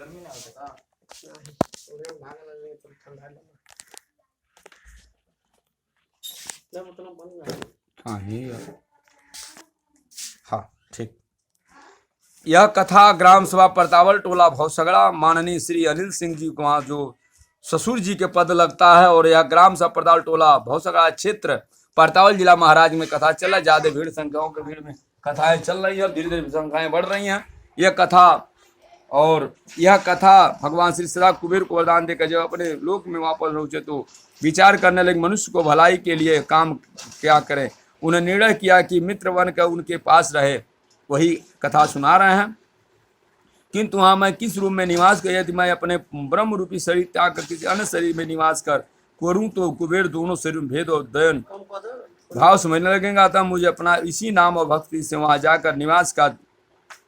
गर्मी ना होता का नाही उन्हें भागना नहीं तो ठंडा लगा जब उतना बन गया। हाँ ये हाँ ठीक। यह कथा ग्राम सभा परतावल टोला भौसगड़ा माननीय श्री अनिल सिंह जी को वहाँ जो ससुर जी के पद लगता है, और यह ग्राम सभा परतावल टोला भौसगड़ा क्षेत्र परतावल जिला महाराज में कथा चल रहा है। ज्यादा भीड़ संख्याओं के भीड़ में कथाएं चल रही है, धीरे धीरे संख्याएं बढ़ रही हैं। यह कथा और यह कथा भगवान श्री सदा कुबेर को वरदान देकर जब अपने लोक में वापस पहुंचे तो विचार करने लगे मनुष्य को भलाई के लिए काम क्या करें। उन्हें निर्णय किया कि मित्र बनकर उनके पास रहे, वही कथा सुना रहे हैं। किंतु हाँ मैं किस रूप में निवास कर, यदि मैं अपने ब्रह्म रूपी शरीर त्याग कर किसी अन्य शरीर में निवास कर करूं तो कुबेर दोनों शरीर में भेद और दयन भाव समझने लगेगा। तब मुझे अपना इसी नाम और भक्ति से वहां जाकर निवास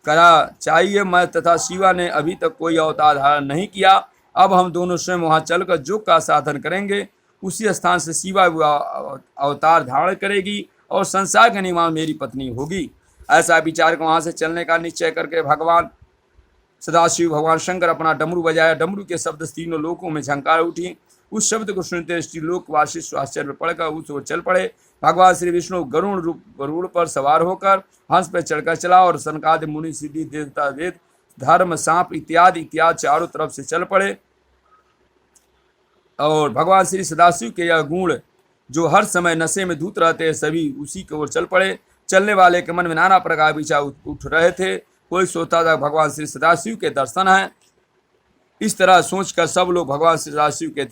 करा चाहिए। मैं तथा शिवा ने अभी तक कोई अवतार धारण नहीं किया। अब हम दोनों स्वयं वहां चलकर जो का साधन करेंगे उसी स्थान से शिवा अवतार धारण करेगी और संसार का निवास मेरी पत्नी होगी। ऐसा विचार कर वहां से चलने का निश्चय करके भगवान सदाशिव भगवान शंकर अपना डमरू बजाया। डमरू के शब्द तीनों लोकों में झंकार उठी। उस शब्द को सुनते लोक वासिष्ठ आश्चर्य में पड़कर उस ओर चल पड़े। भगवान श्री विष्णु गरुण रूप गरुड़ पर सवार होकर हंस पर चढ़कर चला और सनकादि मुनि सिद्धि देवता वेद धर्म सांप इत्यादि चारों तरफ से चल पड़े। और भगवान श्री सदाशिव के यह गुण जो हर समय नशे में धूत रहते हैं सभी उसी की ओर चल पड़े। चलने वाले के मन में नाना प्रकार विचार उठ रहे थे। कोई सोचता था भगवान श्री सदाशिव के दर्शन है। इस तरह सोचकर सब लोग भगवान श्री सदाशिव के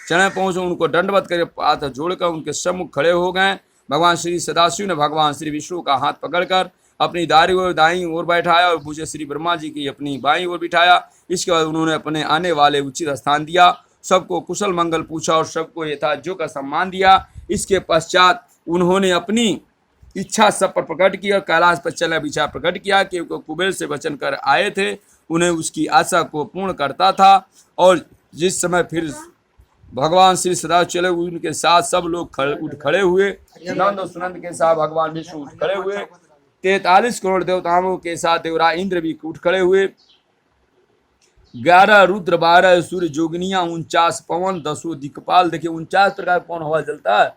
चरण पहुंचे, उनको दंडवत करके हाथ जोड़कर उनके सम्मुख खड़े हो गए। भगवान श्री सदाशिव ने भगवान श्री विष्णु का हाथ पकड़कर अपनी दाईं ओर बैठाया और मुझे श्री ब्रह्मा जी की अपनी बाईं ओर बिठाया। इसके बाद उन्होंने अपने आने वाले उचित स्थान दिया, सबको कुशल मंगल पूछा और सबको यथायोग्य का सम्मान दिया। इसके पश्चात उन्होंने अपनी इच्छा सब पर प्रकट की और कैलाश पर चलने विचार प्रकट किया कि कुबेर से वचन कर आए थे उन्हें उसकी आशा को पूर्ण करता था। और जिस समय फिर भगवान श्री सदा चले उनके साथ सब लोग उठ खड़े हुए। नंद और सुनंद के साथ भगवान विष्णु उठ खड़े हुए। 43 करोड़ देवताओं के साथ देवराज इंद्र भी उठ खड़े हुए। 11 रुद्र 12 सूर्य जोगिनियां 49 पवन 10 दिक्पाल। देखिए 49 प्रकार पवन हवा चलता है।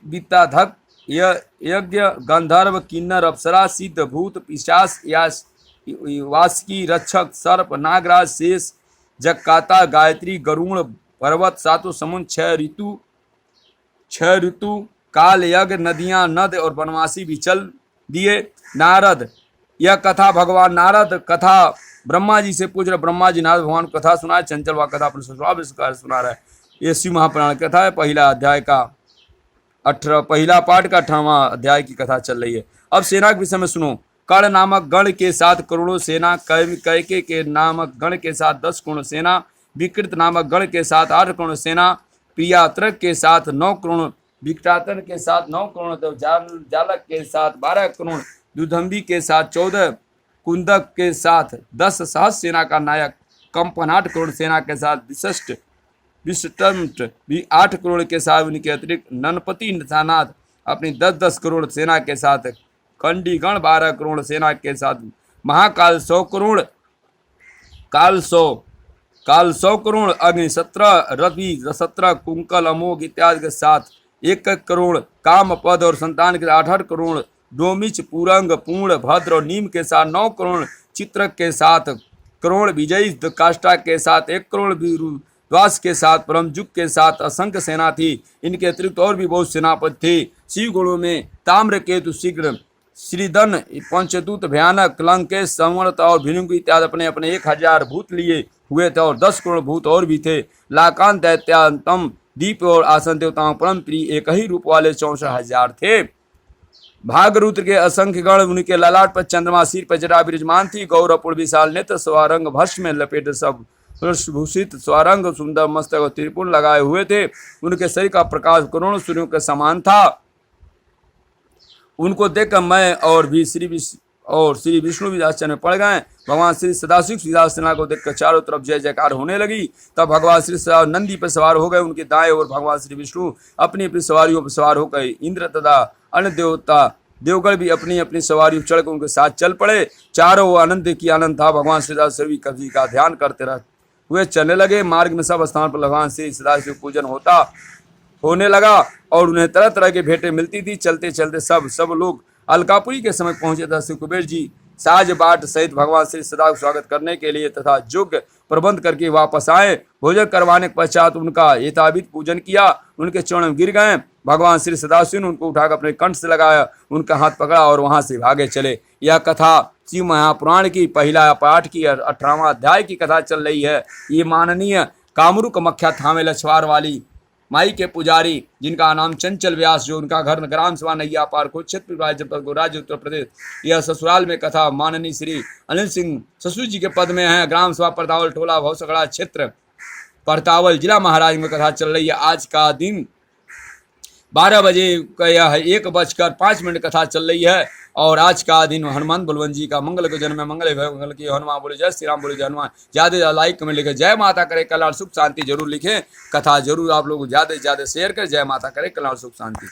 वित्ताधक यज्ञ गंधर्व किन्नर अप्सरा सिद्ध भूत पिशाच वासकी रक्षक सर्प नागराज शेष जक्काता गायत्री गरुण पर्वत सातों समुद्र 6 ऋतु काल यज्ञ नदियां नद और वनवासी भी चल दिए। नारद यह कथा भगवान नारद कथा ब्रह्मा जी से पूछ रहे। ब्रह्मा जी नारद भगवान कथा सुना। चंचल व कथा अपने ससुराल सुना रहा है। ये शिव महापुराण कथा है। पहला अध्याय का पहला पाठ का 18वां अध्याय की कथा चल रही है। अब सेना के विषय में सुनो। कर्ण नामक गण के साथ करोड़ों सेना, कैके के नामक गण के साथ 10 करोड़ सेना, विकृत नामक गण के साथ 8 करोड़ सेना, प्रियात्रक के साथ 9 करोड़, विक्टातन के साथ 9 करोड़, जालक के साथ 12 करोड़, दुधम्बी के साथ 14, कुंदक के साथ 10 सहस्र सेना का नायक, कंपन 8 करोड़ सेना के साथ विष्टंट भी 8 करोड़ के साथ, उनके अतिरिक्त ननपति नाथ अपनी 10-10 करोड़ सेना के साथ, खंडीगण 12 करोड़ सेना के साथ, महाकाल 100 करोड़, काल 100 करोड़, अग्नि 17, रवि 17, कुंकल अमोघ इत्यादि के साथ 1 करोड़, काम पद और संतान के 8 करोड़, डोमिच पूरंग पूर्ण भद्र और नीम के साथ 9 करोड़, चित्रक के साथ करोड़, विजयी काष्ठा के साथ 1 करोड़, द्वास के साथ परमजुग के साथ असंख्य सेना थी। इनके अतिरिक्त और भी बहुत सेनापति थे। शिव गुणों में ताम्र केतु शीघ्र श्रीधन पंचदूत भयानक लंकेश संवर्त और भिनुंग इत्यादि अपने अपने 1000 भूत लिए हुए थे और 10 करोड़ भूत और भी थे। लाकांत दैत्यातम दीप और आसन देवताओं परम प्रिय एक ही रूप वाले 64,000 थे। भागरुद्र के असंख्य गण, उनके ललाट पर चंद्रमा, सिर पर जटा विराजमान थी। गौरवपुर विशाल नेत्र स्वारंग भस्म में लपेटे सब भूषित स्वारंग सुंदर मस्तक और त्रिपुर लगाए हुए थे। उनके शरीर का प्रकाश करोड़ों सूर्यों के समान था। उनको देखकर मैं और श्री विष्णु भी आश्चर्य में पड़ गए। भगवान श्री सदाशिव सेना को देखकर चारों तरफ जय जयकार होने लगी। तब भगवान श्री नंदी पर सवार हो गए। उनके दाएं ओर भगवान श्री विष्णु अपनी अपनी सवारियों पर सवार होकर इंद्र तथा अन्य देवता देवगढ़ भी अपनी अपनी सवारी चढ़ कर उनके साथ चल पड़े। चारों ओर आनंद की आनंद था। भगवान सदाशिव कवि का ध्यान करते रहे हुए चलने लगे। मार्ग में सब स्थान पर भगवान श्री सदाशिव पूजन होने लगा और उन्हें तरह तरह की भेंटें मिलती थी। चलते चलते सब लोग अलकापुरी के समय पहुंचे था। श्री कुबेर जी साज बाट सहित भगवान श्री सदा स्वागत करने के लिए तथा योग्य प्रबंध करके वापस आए। भोजन करवाने के पश्चात उनका यथाविध पूजन किया। उनके चरण में गिर गए। भगवान श्री सदाशिव ने उनको उठाकर अपने कंठ से लगाया, उनका हाथ पकड़ा और वहां से भागे चले। यह कथा शिव महापुराण की पहला पाठ की 18वां अध्याय की कथा चल रही है। ये माननीय कामरू कामाख्या थामे लछवार वाली माई के पुजारी जिनका नाम चंचल व्यास, जो उनका घर ग्राम सभा नैया पार को क्षेत्र राज्य उत्तर प्रदेश। यह ससुराल में कथा माननीय श्री अनिल सिंह ससुर जी के पद में है। ग्राम सभा परतावल टोला भौसगड़ा क्षेत्र परतावल जिला महाराज में कथा चल रही है। आज का दिन 12 बजे का यह 1:05 कथा चल रही है। और आज का दिन हनुमान बलवंत जी का मंगल को जन्म है। मंगल की हनुमान बोले जय श्री राम बोले जय हनुमान। ज़्यादा लाइक कमेंट लिखे जय माता करे कल्याण सुख शांति जरूर लिखें। कथा जरूर आप लोग ज़्यादा से ज़्यादा शेयर करें। जय माता करे कल्याण सुख शांति।